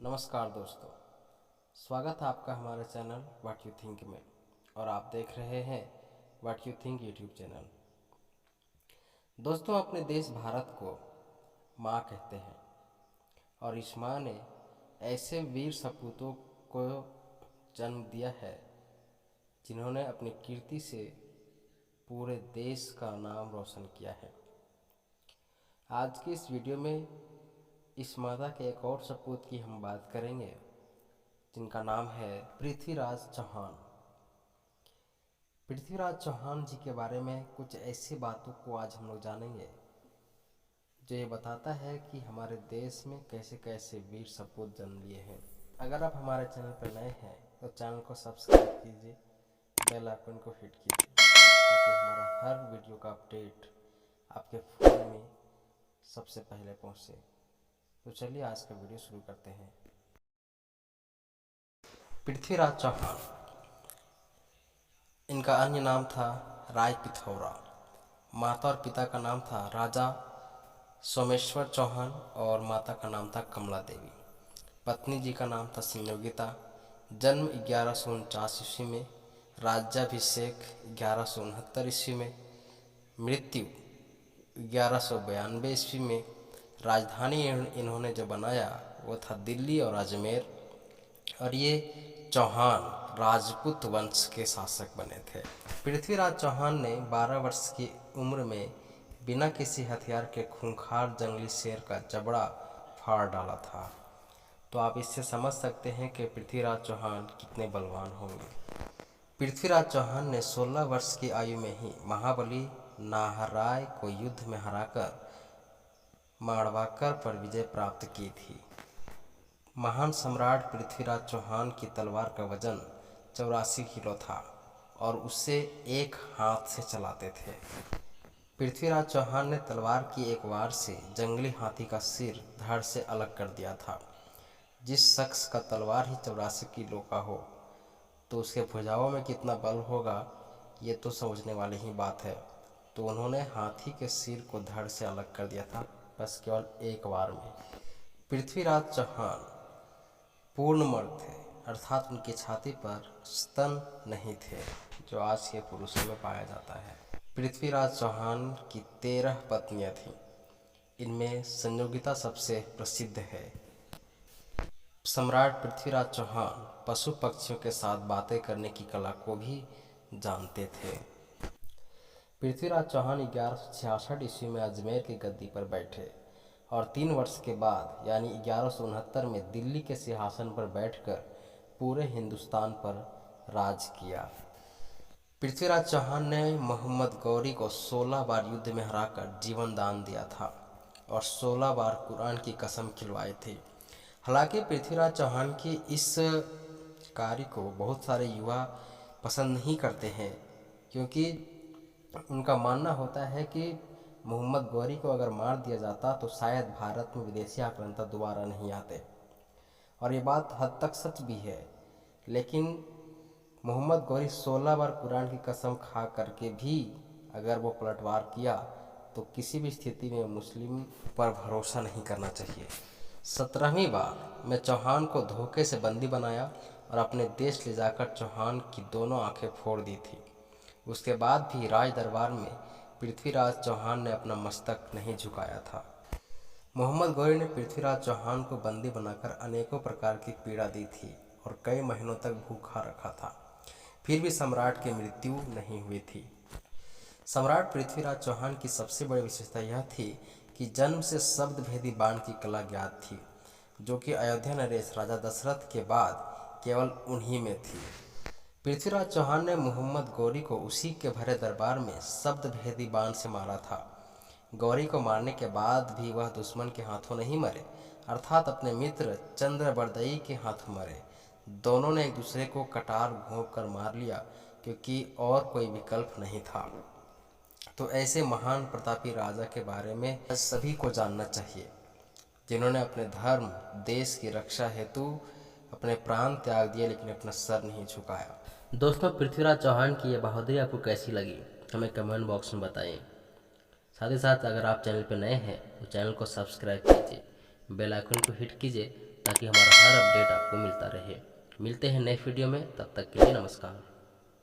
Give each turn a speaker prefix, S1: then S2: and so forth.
S1: नमस्कार दोस्तों, स्वागत है आपका हमारे चैनल व्हाट यू थिंक में। और आप देख रहे हैं what you think YouTube channel. दोस्तों, अपने देश भारत को माँ कहते हैं और इस माँ ने ऐसे वीर सपूतों को जन्म दिया है जिन्होंने अपनी कीर्ति से पूरे देश का नाम रोशन किया है। आज की इस वीडियो में इस माता के एक और सपूत की हम बात करेंगे जिनका नाम है पृथ्वीराज चौहान। पृथ्वीराज चौहान जी के बारे में कुछ ऐसी बातों को आज हम लोग जानेंगे जो ये बताता है कि हमारे देश में कैसे कैसे वीर सपूत जन्म लिए हैं। अगर आप हमारे चैनल पर नए हैं तो चैनल को सब्सक्राइब कीजिए, बेल आइकन को हिट कीजिए ताकि हमारा हर वीडियो का अपडेट आपके फ़ोन में सबसे पहले पहुंचे। तो चलिए आज का वीडियो शुरू करते हैं। पृथ्वीराज चौहान, इनका अन्य नाम था राय पिथौरा। माता और पिता का नाम था राजा सोमेश्वर चौहान और माता का नाम था कमला देवी। पत्नी जी का नाम था संयोगिता। जन्म 1149 ईस्वी में, राज्याभिषेक 1169 ईस्वी में, मृत्यु 1192 ईस्वी में। राजधानी इन्होंने जो बनाया वो था दिल्ली और अजमेर। और ये चौहान राजपूत वंश के शासक बने थे। पृथ्वीराज चौहान ने 12 वर्ष की उम्र में बिना किसी हथियार के खूंखार जंगली शेर का जबड़ा फाड़ डाला था। तो आप इससे समझ सकते हैं कि पृथ्वीराज चौहान कितने बलवान होंगे। पृथ्वीराज चौहान ने 16 वर्ष की आयु में ही महाबली नाहरराय को युद्ध में हराकर माड़वाकर पर विजय प्राप्त की थी। महान सम्राट पृथ्वीराज चौहान की तलवार का वजन 84 किलो था और उसे एक हाथ से चलाते थे। पृथ्वीराज चौहान ने तलवार की एक वार से जंगली हाथी का सिर धड़ से अलग कर दिया था। जिस शख्स का तलवार ही 84 किलो का हो तो उसके भुजाओं में कितना बल होगा ये तो समझने वाली ही बात है। तो उन्होंने हाथी के सिर को धड़ से अलग कर दिया था, बस केवल एक वार में। पृथ्वीराज चौहान पूर्ण मर्द थे, अर्थात उनकी छाती पर स्तन नहीं थे जो आज के पुरुषों में पाया जाता है। पृथ्वीराज चौहान की 13 पत्नियां थीं। इनमें संयोगिता सबसे प्रसिद्ध है। सम्राट पृथ्वीराज चौहान पशु पक्षियों के साथ बातें करने की कला को भी जानते थे। पृथ्वीराज चौहान 1166 ईस्वी में अजमेर की गद्दी पर बैठे और 3 वर्ष के बाद यानी 1169 में दिल्ली के सिंहासन पर बैठकर पूरे हिंदुस्तान पर राज किया। पृथ्वीराज चौहान ने मोहम्मद गौरी को 16 बार युद्ध में हराकर जीवन दान दिया था और 16 बार कुरान की कसम खिलवाई थी। हालांकि पृथ्वीराज चौहान की इस कार्य को बहुत सारे युवा पसंद नहीं करते हैं, क्योंकि उनका मानना होता है कि मोहम्मद गौरी को अगर मार दिया जाता तो शायद भारत में विदेशी आक्रांता दोबारा नहीं आते। और ये बात हद तक सच भी है। लेकिन मोहम्मद गौरी 16 बार कुरान की कसम खा करके भी अगर वो पलटवार किया तो किसी भी स्थिति में मुस्लिम पर भरोसा नहीं करना चाहिए। 17वीं बार में चौहान को धोखे से बंदी बनाया और अपने देश ले जाकर चौहान की दोनों आंखें फोड़ दी थी। उसके बाद भी राज दरबार में पृथ्वीराज चौहान ने अपना मस्तक नहीं झुकाया था। मोहम्मद गौरी ने पृथ्वीराज चौहान को बंदी बनाकर अनेकों प्रकार की पीड़ा दी थी और कई महीनों तक भूखा रखा था। फिर भी सम्राट की मृत्यु नहीं हुई थी। सम्राट पृथ्वीराज चौहान की सबसे बड़ी विशेषता यह थी कि जन्म से शब्द भेदी बाण की कला ज्ञात थी, जो कि अयोध्या नरेश राजा दशरथ के बाद केवल उन्हीं में थी। पृथ्वीराज चौहान ने मोहम्मद गौरी को उसी के भरे दरबार में शब्द भेदी बाण से मारा था। गौरी को मारने के बाद भी वह दुश्मन के हाथों नहीं मरे, अर्थात अपने मित्र चंद्रबरदई के हाथों मरे। दोनों ने एक दूसरे को कटार घोंप कर मार लिया, क्योंकि और कोई विकल्प नहीं था। तो ऐसे महान प्रतापी राजा के बारे में सभी को जानना चाहिए, जिन्होंने अपने धर्म देश की रक्षा हेतु अपने प्राण त्याग दिए लेकिन अपना सर नहीं झुकाया। दोस्तों, पृथ्वीराज चौहान की यह बहादुरी आपको कैसी लगी हमें कमेंट बॉक्स में बताएं। साथ ही साथ अगर आप चैनल पर नए हैं तो चैनल को सब्सक्राइब कीजिए, बेल आइकन को हिट कीजिए ताकि हमारा हर अपडेट आपको मिलता रहे। मिलते हैं नेक्स्ट वीडियो में, तब तक के लिए नमस्कार।